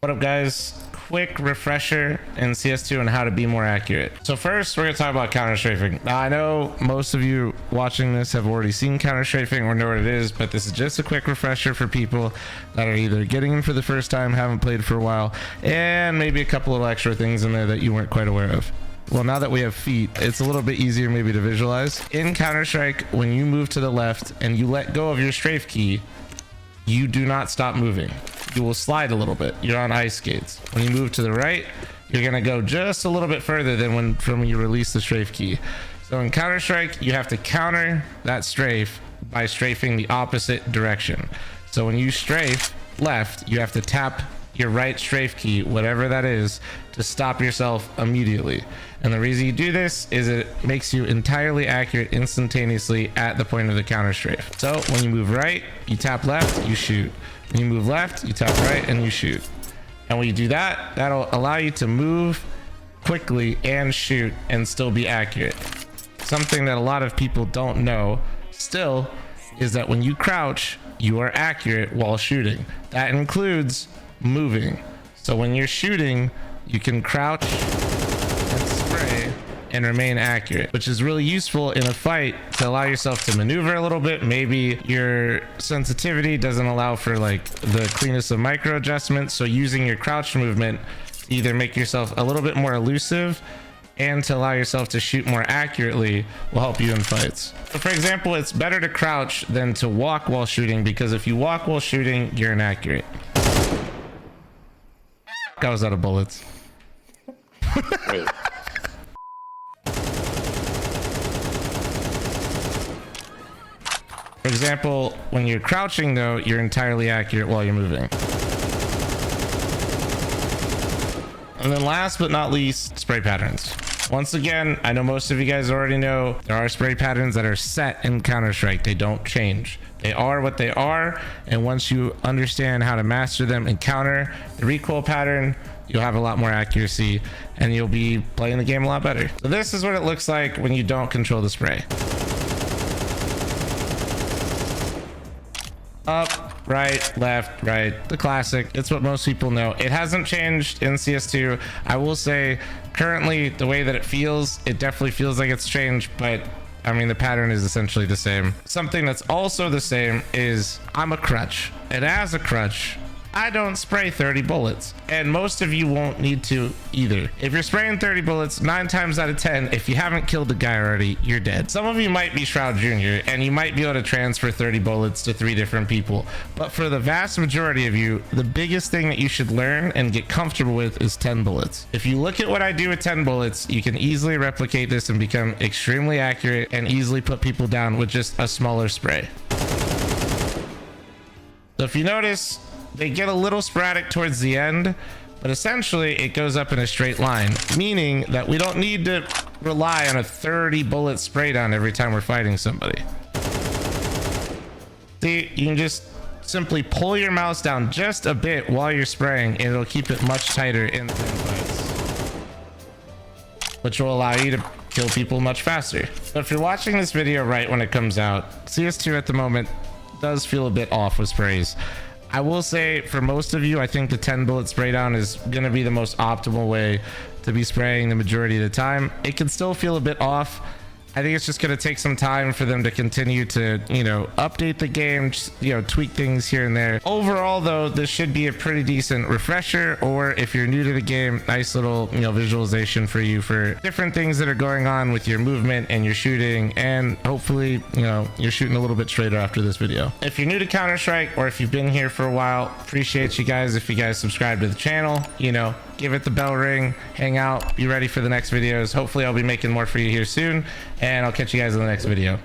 What up, guys? Quick refresher in CS2 on how to be more accurate. So first, we're gonna talk about counter strafing. Now, I know most of you watching this have already seen counter strafing or know what it is, but this is just a quick refresher for people that are either getting in for the first time, haven't played for a while, and maybe a couple of extra things in there that you weren't quite aware of. Well, now that we have feet, it's a little bit easier maybe to visualize. In Counter-Strike, when you move to the left and you let go of your strafe key, you do not stop moving. You will slide a little bit. You're on ice skates. When you move to the right, you're gonna go just a little bit further than when you release the strafe key. So in Counter-Strike, you have to counter that strafe by strafing the opposite direction. So when you strafe left, you have to tap your right strafe key, whatever that is, to stop yourself immediately. And the reason you do this is it makes you entirely accurate instantaneously at the point of the counter strafe. So when you move right, you tap left, you shoot. When you move left, you tap right and you shoot. And when you do that, that'll allow you to move quickly and shoot and still be accurate. Something that a lot of people don't know still is that when you crouch, you are accurate while shooting. That includes moving. So when you're shooting, you can crouch and spray and remain accurate, which is really useful in a fight to allow yourself to maneuver a little bit. Maybe your sensitivity doesn't allow for like the cleanest of micro adjustments, so using your crouch movement to either make yourself a little bit more elusive and to allow yourself to shoot more accurately will help you in fights. So for example, it's better to crouch than to walk while shooting, because if you walk while shooting, you're inaccurate. I was out of bullets. Wait. For example, when you're crouching though, you're entirely accurate while you're moving. And then last but not least, spray patterns. Once again, I know most of you guys already know there are spray patterns that are set in Counter-Strike. They don't change. They are what they are, and once you understand how to master them and counter the recoil pattern, you'll have a lot more accuracy and you'll be playing the game a lot better. So this is what it looks like when you don't control the spray. Up, right, left, right, the classic. It's what most people know. It hasn't changed in CS2. I will say currently the way that it feels, it definitely feels like it's changed, but I mean, the pattern is essentially the same. Something that's also the same is I'm a crutch, and as a crutch, I don't spray 30 bullets, and most of you won't need to either. If you're spraying 30 bullets, 9 times out of 10, if you haven't killed the guy already, you're dead. Some of you might be Shroud Jr., and you might be able to transfer 30 bullets to 3 different people, but for the vast majority of you, the biggest thing that you should learn and get comfortable with is 10 bullets. If you look at what I do with 10 bullets, you can easily replicate this and become extremely accurate and easily put people down with just a smaller spray. So if you notice, they get a little sporadic towards the end, but essentially it goes up in a straight line, meaning that we don't need to rely on a 30 bullet spray down every time we're fighting somebody. See, you can just simply pull your mouse down just a bit while you're spraying, and it'll keep it much tighter in fights, which will allow you to kill people much faster. But if you're watching this video right when it comes out, CS2 at the moment does feel a bit off with sprays. I will say for most of you, I think the 10 bullet spray down is going to be the most optimal way to be spraying the majority of the time. It can still feel a bit off. I think it's just going to take some time for them to continue to, update the game, just, tweak things here and there. Overall, though, this should be a pretty decent refresher, or if you're new to the game, nice little, visualization for you for different things that are going on with your movement and your shooting, and hopefully, you're shooting a little bit straighter after this video. If you're new to Counter-Strike, or if you've been here for a while, appreciate you guys. If you guys subscribe to the channel, give it the bell ring, hang out, be ready for the next videos. Hopefully I'll be making more for you here soon, and I'll catch you guys in the next video.